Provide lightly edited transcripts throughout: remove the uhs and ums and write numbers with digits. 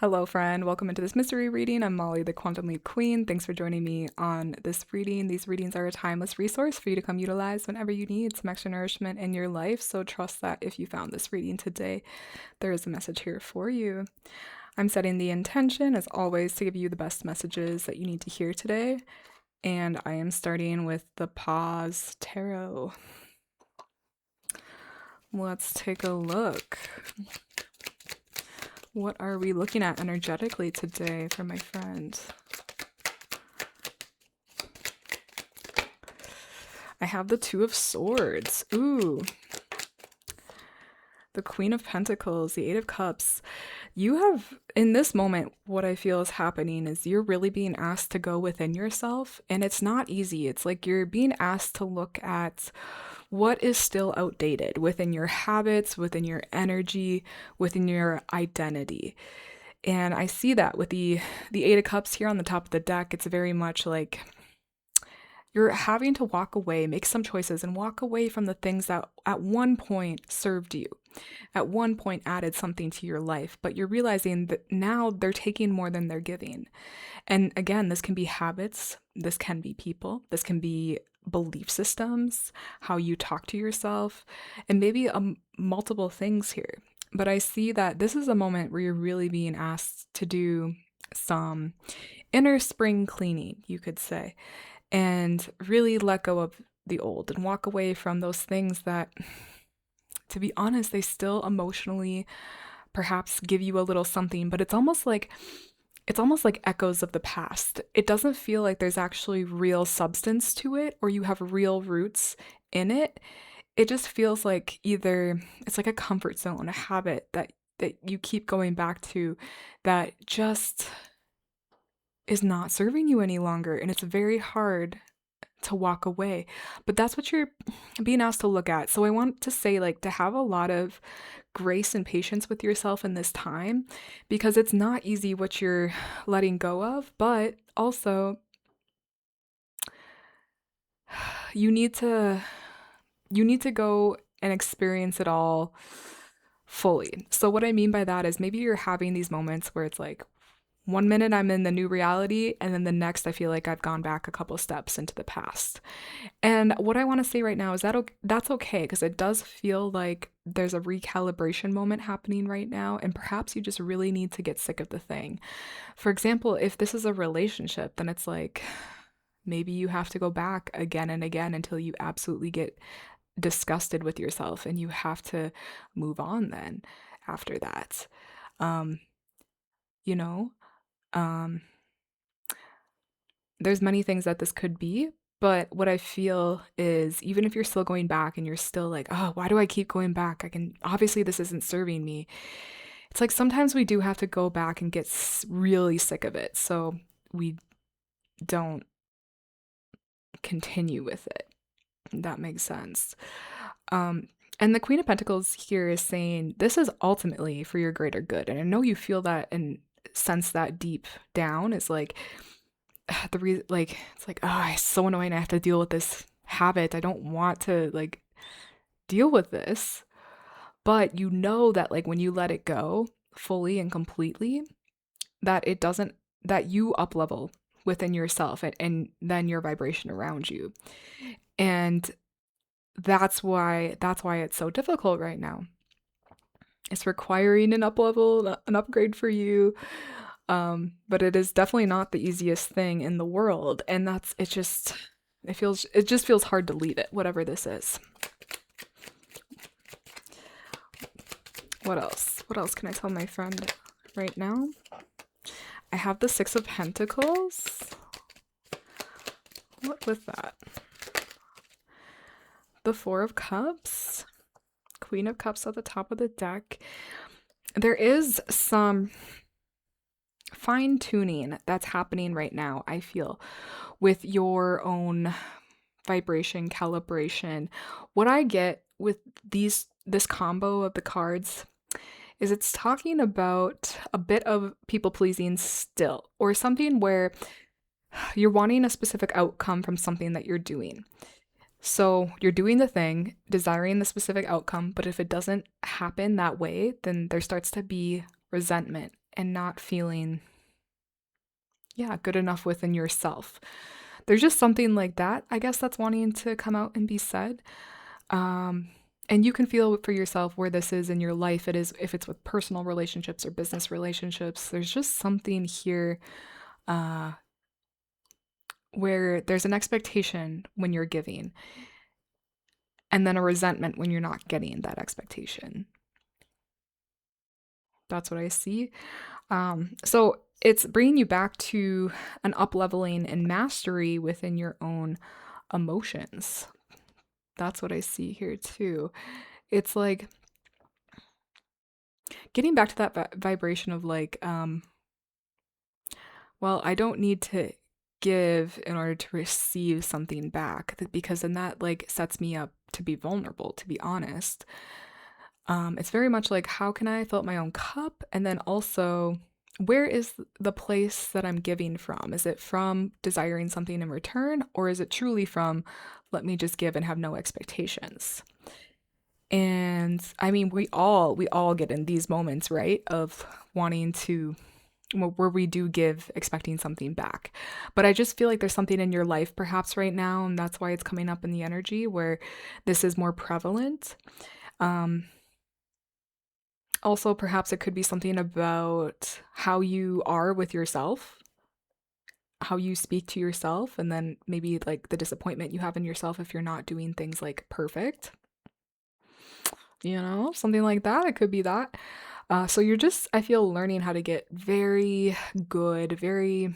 Hello, friend. Welcome into this mystery reading. I'm Molly, the Quantum Leap Queen. Thanks for joining me on this reading. These readings are a timeless resource for you to come utilize whenever you need some extra nourishment in your life. So trust that if you found this reading today, there is a message here for you. I'm setting the intention, as always, to give you the best messages that you need to hear today. And I am starting with the Pause Tarot. Let's take a look. What are we looking at energetically today for my friend? I have the Two of Swords. Ooh. The Queen of Pentacles, the Eight of Cups. You have, in this moment, what I feel is happening is you're really being asked to go within yourself, and it's not easy. It's like you're being asked to look at what is still outdated within your habits, within your energy, within your identity. And I see that with the Eight of Cups here on the top of the deck. It's very much like you're having to walk away, make some choices, and walk away from the things that at one point served you, at one point added something to your life, but you're realizing that now they're taking more than they're giving. And again, this can be habits, this can be people, this can be belief systems, how you talk to yourself, and maybe multiple things here. But I see that this is a moment where you're really being asked to do some inner spring cleaning, you could say, and really let go of the old and walk away from those things that, to be honest, they still emotionally perhaps give you a little something, but it's almost like echoes of the past. It doesn't feel like there's actually real substance to it or you have real roots in it. It just feels like either it's like a comfort zone, a habit that you keep going back to that just is not serving you any longer, and it's very hard to walk away. But that's what you're being asked to look at. So I want to say, like, to have a lot of grace and patience with yourself in this time, because it's not easy what you're letting go of, but also you need to go and experience it all fully. So what I mean by that is maybe you're having these moments where it's like, one minute I'm in the new reality, and then the next I feel like I've gone back a couple steps into the past. And what I want to say right now is that that's okay, because it does feel like there's a recalibration moment happening right now, and perhaps you just really need to get sick of the thing. For example, if this is a relationship, then it's like maybe you have to go back again and again until you absolutely get disgusted with yourself, and you have to move on then after that. Um, you know, um, there's many things that this could be, but what I feel is even if you're still going back and you're still like, oh, why do I keep going back? Obviously this isn't serving me. It's like sometimes we do have to go back and get really sick of it, so we don't continue with it. That makes sense. And the Queen of Pentacles here is saying this is ultimately for your greater good. And I know you feel that and sense that deep down. It's like it's like, oh, it's so annoying. I have to deal with this habit. I don't want to like deal with this. But you know that like when you let it go fully and completely, that it doesn't, that you up level within yourself and then your vibration around you. And that's why it's so difficult right now. It's requiring an up level, an upgrade for you. But it is definitely not the easiest thing in the world. And it just feels hard to leave it, whatever this is. What else? What else can I tell my friend right now? I have the Six of Pentacles. What with that? The Four of Cups. Queen of Cups at the top of the deck. There is some fine-tuning that's happening right now, I feel, with your own vibration, calibration. What I get with this combo of the cards is it's talking about a bit of people-pleasing still, or something where you're wanting a specific outcome from something that you're doing. So you're doing the thing, desiring the specific outcome, but if it doesn't happen that way, then there starts to be resentment and not feeling, yeah, good enough within yourself. There's just something like that, I guess, that's wanting to come out and be said. Um, and you can feel for yourself where this is in your life. It is, if it's with personal relationships or business relationships, there's just something here uh, where there's an expectation when you're giving, and then a resentment when you're not getting that expectation. That's what I see. So it's bringing you back to an up leveling and mastery within your own emotions. That's what I see here too. It's like getting back to that vibration of like, well, I don't need to give in order to receive something back, because then that like sets me up to be vulnerable, to be honest. It's very much like, how can I fill up my own cup? And then also, where is the place that I'm giving from? Is it from desiring something in return, or is it truly from, let me just give and have no expectations? And I mean, we all get in these moments, right? Of wanting to, where we do give expecting something back. But I just feel like there's something in your life perhaps right now, and that's why it's coming up in the energy where this is more prevalent. Um, Also, perhaps it could be something about how you are with yourself, how you speak to yourself, and then maybe like the disappointment you have in yourself if you're not doing things like perfect, something like that. It could be that. So you're just, I feel, learning how to get very good, very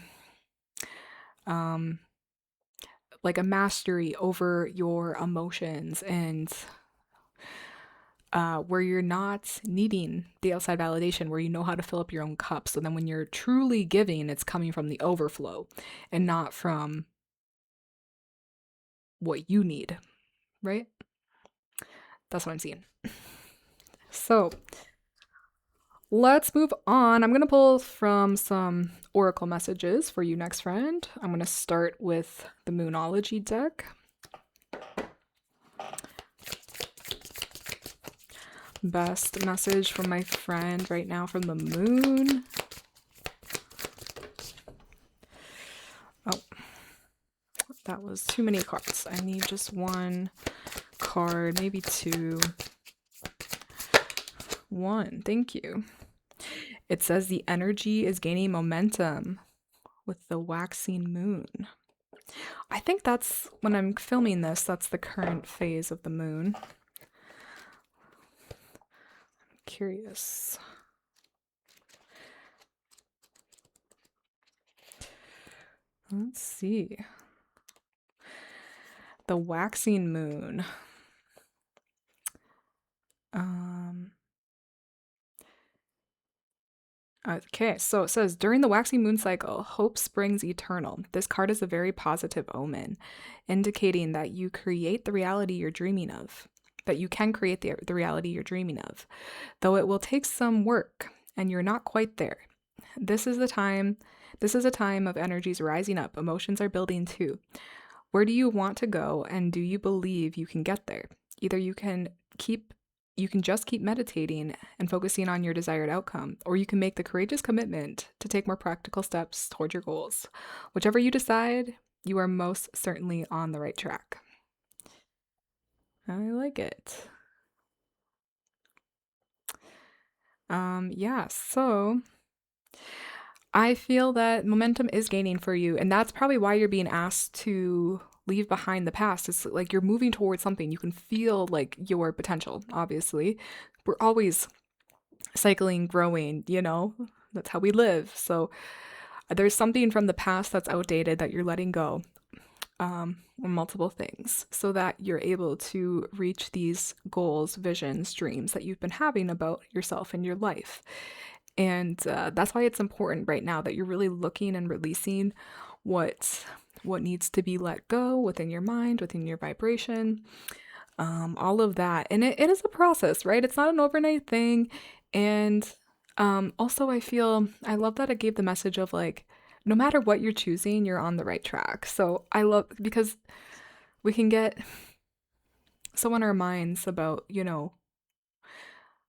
um, like a mastery over your emotions, and where you're not needing the outside validation, where you know how to fill up your own cup. So then when you're truly giving, it's coming from the overflow and not from what you need, right? That's what I'm seeing. So let's move on. I'm going to pull from some oracle messages for you, next friend. I'm going to start with the Moonology deck. Best message from my friend right now from the moon. Oh, that was too many cards. I need just one card, maybe two. One, thank you. It says the energy is gaining momentum with the waxing moon. I think that's, when I'm filming this, that's the current phase of the moon. I'm curious. Let's see. The waxing moon. Okay, so it says, during the waxing moon cycle, hope springs eternal. This card is a very positive omen, indicating that you create the reality you're dreaming of, that you can create the reality you're dreaming of, though it will take some work and you're not quite there. This is a time of energies rising up. Emotions are building too. Where do you want to go, and do you believe you can get there? Either you can just keep meditating and focusing on your desired outcome, or you can make the courageous commitment to take more practical steps toward your goals. Whichever you decide, you are most certainly on the right track. I like it. Yeah, so I feel that momentum is gaining for you, and that's probably why you're being asked to leave behind the past. It's like you're moving towards something. You can feel like your potential, obviously. We're always cycling, growing, that's how we live. So there's something from the past that's outdated that you're letting go, multiple things, so that you're able to reach these goals, visions, dreams that you've been having about yourself and your life. And that's why it's important right now that you're really looking and releasing what needs to be let go within your mind, within your vibration, all of that. And it is a process, right? It's not an overnight thing. And also, I love that it gave the message of like, no matter what you're choosing, you're on the right track. So I love, because we can get so in our minds about,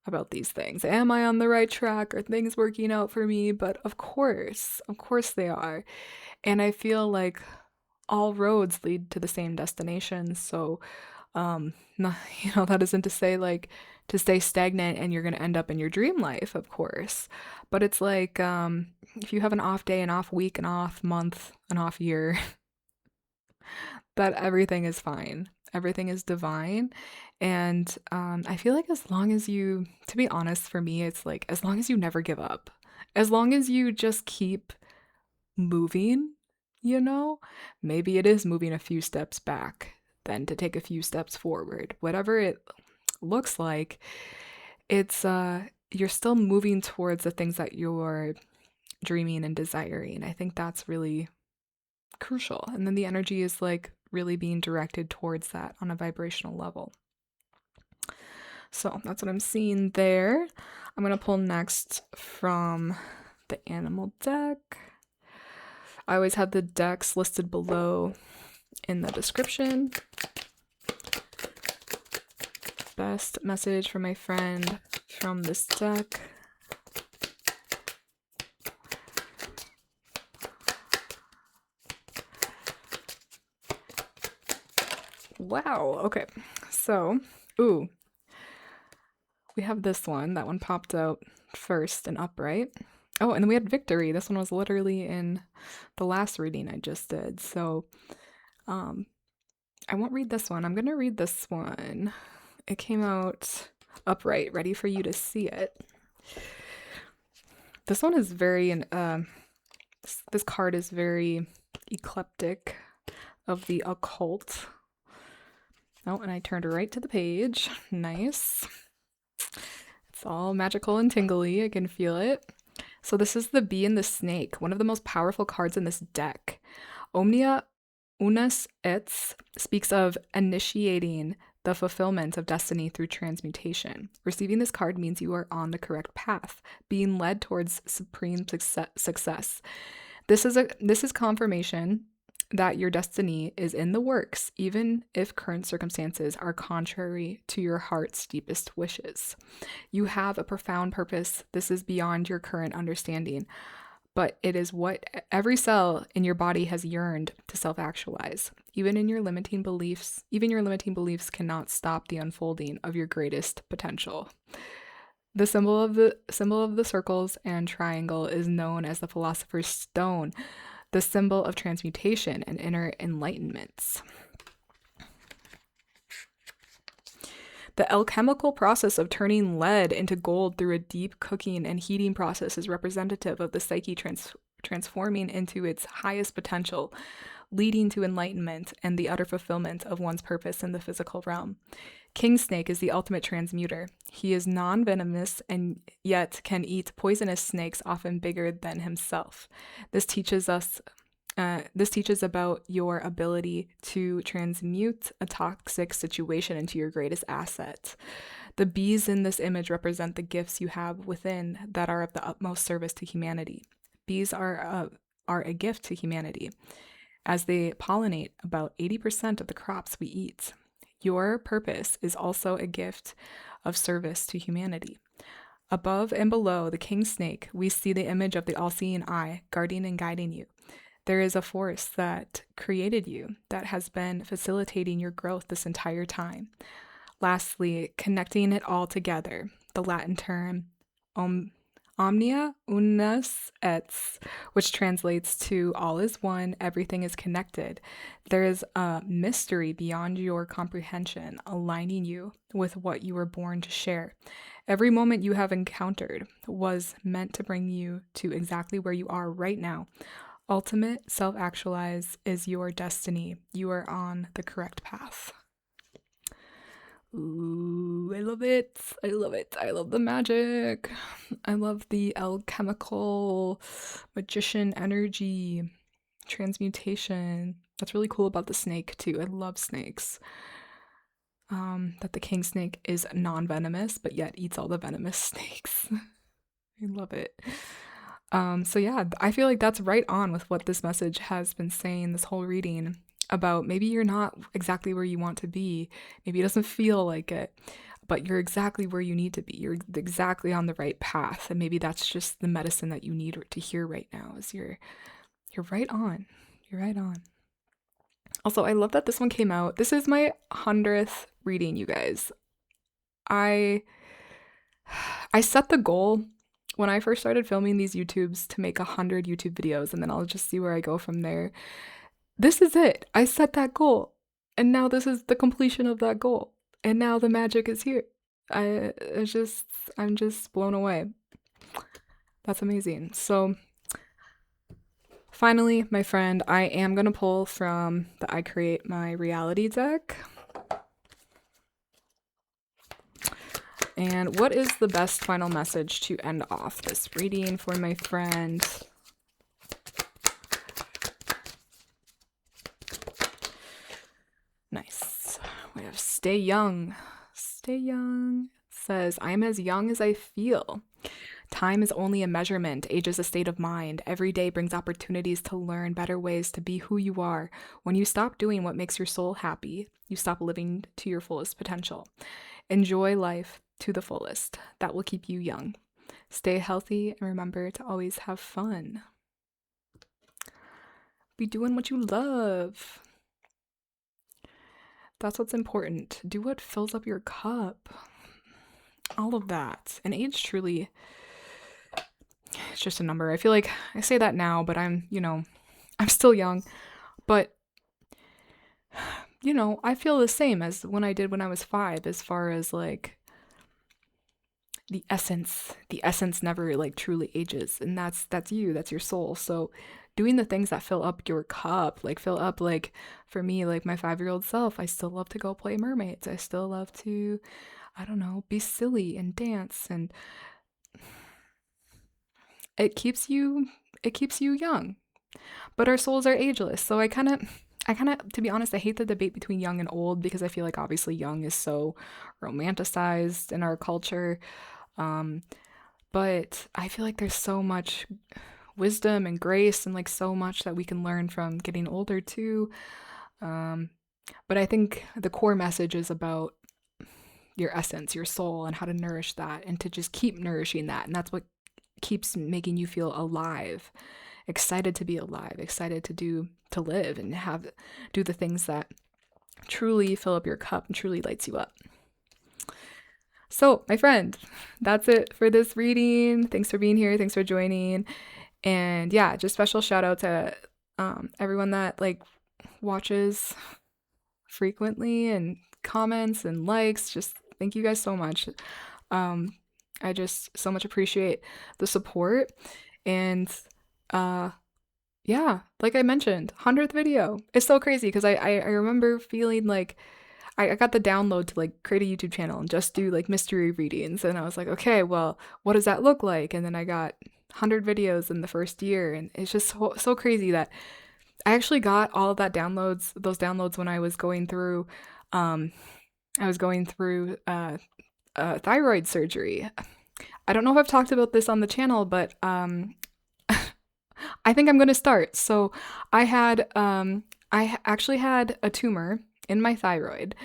about these things. Am I on the right track? Are things working out for me? But of course they are. And I feel like all roads lead to the same destination. So, not, that isn't to say like to stay stagnant and you're going to end up in your dream life, of course. But it's like, if you have an off day, an off week, an off month, an off year, that everything is fine. Everything is divine. And I feel like as long as you, to be honest, for me, it's like as long as you never give up, as long as you just keep moving, maybe it is moving a few steps back, then to take a few steps forward. Whatever it looks like, it's you're still moving towards the things that you're dreaming and desiring. I think that's really crucial. And then the energy is like really being directed towards that on a vibrational level. So that's what I'm seeing there. I'm going to pull next from the animal deck. I always have the decks listed below in the description. Best message for my friend from this deck. Wow, okay. So, we have this one. That one popped out first and upright. Oh, and then we had victory. This one was literally in the last reading I just did. So, I won't read this one. I'm going to read this one. It came out upright, ready for you to see it. This one is very, this card is very eclectic of the occult. Oh, and I turned right to the page. Nice. It's all magical and tingly. I can feel it. So this is the Bee and the Snake, one of the most powerful cards in this deck. Omnia Unus Et speaks of initiating the fulfillment of destiny through transmutation. Receiving this card means you are on the correct path, being led towards supreme success. This is confirmation that your destiny is in the works, even if current circumstances are contrary to your heart's deepest wishes. You have a profound purpose. This is beyond your current understanding, but it is what every cell in your body has yearned to self-actualize. Even your limiting beliefs cannot stop the unfolding of your greatest potential. The symbol of the circles and triangle is known as the Philosopher's Stone, the symbol of transmutation and inner enlightenments. The alchemical process of turning lead into gold through a deep cooking and heating process is representative of the psyche transforming into its highest potential, leading to enlightenment and the utter fulfillment of one's purpose in the physical realm. King Snake is the ultimate transmuter. He is non-venomous and yet can eat poisonous snakes often bigger than himself. This teaches about your ability to transmute a toxic situation into your greatest asset. The bees in this image represent the gifts you have within that are of the utmost service to humanity. Bees are a gift to humanity, as they pollinate about 80% of the crops we eat. Your purpose is also a gift of service to humanity. Above and below the king snake, we see the image of the all-seeing eye, guarding and guiding you. There is a force that created you that has been facilitating your growth this entire time. Lastly, connecting it all together, the Latin term omnia unus et, which translates to all is one, everything is connected. There is a mystery beyond your comprehension, aligning you with what you were born to share. Every moment you have encountered was meant to bring you to exactly where you are right now. Ultimate self-actualize is your destiny. You are on the correct path. Ooh, I love it. I love it. I love the magic. I love the alchemical magician energy, transmutation. That's really cool about the snake too. I love snakes. That the king snake is non-venomous, but yet eats all the venomous snakes. I love it. So yeah, I feel like that's right on with what this message has been saying this whole reading about maybe you're not exactly where you want to be. Maybe it doesn't feel like it, but you're exactly where you need to be. You're exactly on the right path. And maybe that's just the medicine that you need to hear right now is you're right on. You're right on. Also, I love that this one came out. This is my 100th reading, you guys. I set the goal when I first started filming these YouTubes to make 100 YouTube videos, and then I'll just see where I go from there. This is it. I set that goal, and now this is the completion of that goal, and now the magic is here. I'm just blown away. That's amazing. So finally, my friend, I am gonna pull from the I Create My Reality deck. And what is the best final message to end off this reading for my friend? Nice. We have stay young. Stay young. Says, I'm as young as I feel. Time is only a measurement. Age is a state of mind. Every day brings opportunities to learn better ways to be who you are. When you stop doing what makes your soul happy, you stop living to your fullest potential. Enjoy life to the fullest. That will keep you young. Stay healthy and remember to always have fun. Be doing what you love. That's what's important. Do what fills up your cup. All of that. And age truly, it's just a number. I feel like I say that now, but I'm still young. But, I feel the same as when I did when I was 5, as far as like the essence never like truly ages, and that's you, that's your soul. So doing the things that fill up your cup, like fill up, like for me, like my 5-year-old self, I still love to go play mermaids. I still love to, I don't know, be silly and dance, and it keeps you young. But our souls are ageless. So I kind of, to be honest, I hate the debate between young and old, because I feel like obviously young is so romanticized in our culture. But I feel like there's so much wisdom and grace and like so much that we can learn from getting older too. But I think the core message is about your essence, your soul, and how to nourish that and to just keep nourishing that. And that's what keeps making you feel alive, excited to be alive, excited to live and do the things that truly fill up your cup and truly lights you up. So, my friend, that's it for this reading. Thanks for being here. Thanks for joining. And yeah, just special shout out to everyone that like watches frequently and comments and likes. Just thank you guys so much. I just so much appreciate the support. And yeah, like I mentioned, 100th video. It's so crazy because I remember feeling like I got the download to like create a YouTube channel and just do like mystery readings. And I was like, okay, well, what does that look like? And then I got 100 videos in the first year. And it's just so crazy that I actually got all of those downloads when I was going through, thyroid surgery. I don't know if I've talked about this on the channel, but I think I'm going to start. So I actually had a tumor in my thyroid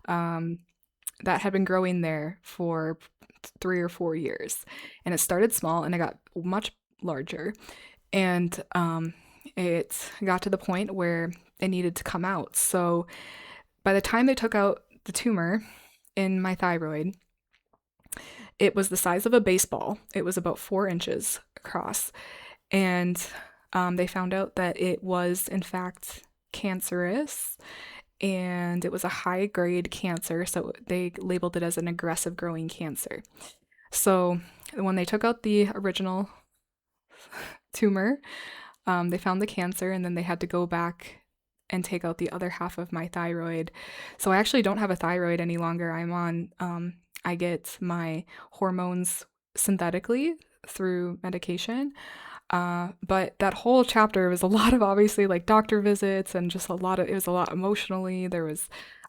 that had been growing there for 3 or 4 years. And it started small and it got much larger. And it got to the point where it needed to come out. So by the time they took out the tumor in my thyroid, it was the size of a baseball. It was about 4 inches across. And they found out that it was, in fact, cancerous. And it was a high-grade cancer, so they labeled it as an aggressive growing cancer. So when they took out the original tumor, they found the cancer, and then they had to go back and take out the other half of my thyroid. So I actually don't have a thyroid any longer. I'm on, I get my hormones synthetically through medication. But that whole chapter was a lot of obviously like doctor visits and just it was a lot emotionally.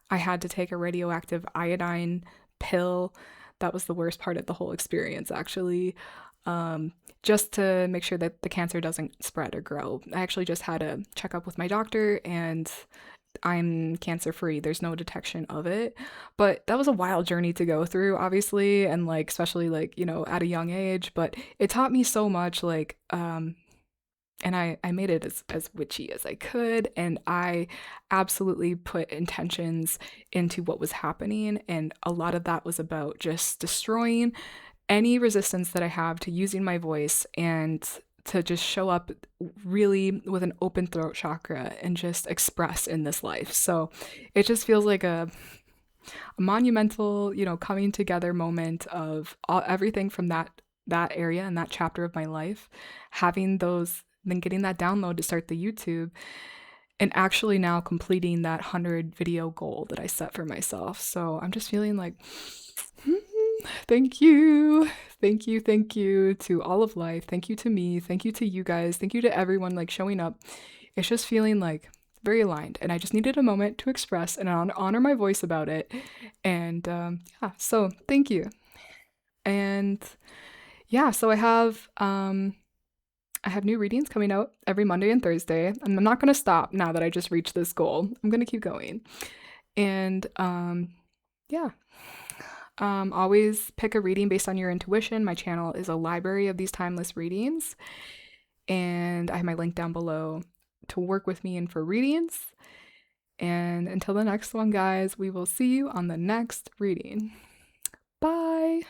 I had to take a radioactive iodine pill. That was the worst part of the whole experience, actually. Just to make sure that the cancer doesn't spread or grow. I actually just had a checkup with my doctor, and I'm cancer free. There's no detection of it. But that was a wild journey to go through, obviously, and like especially like, at a young age, but it taught me so much like and I made it as witchy as I could, and I absolutely put intentions into what was happening, and a lot of that was about just destroying any resistance that I have to using my voice and to just show up really with an open throat chakra and just express in this life. So it just feels like a monumental, coming together moment of everything from that area and that chapter of my life, having those, then getting that download to start the YouTube, and actually now completing that 100 video goal that I set for myself. So I'm just feeling like, thank you. Thank you to all of life. Thank you to me. Thank you to you guys. Thank you to everyone like showing up. It's just feeling like very aligned, and I just needed a moment to express and honor my voice about it. And yeah, so thank you. And yeah, so I have new readings coming out every Monday and Thursday, and I'm not going to stop now that I just reached this goal. I'm going to keep going. And yeah. Always pick a reading based on your intuition. My channel is a library of these timeless readings, and I have my link down below to work with me and for readings. And until the next one, guys, we will see you on the next reading. Bye.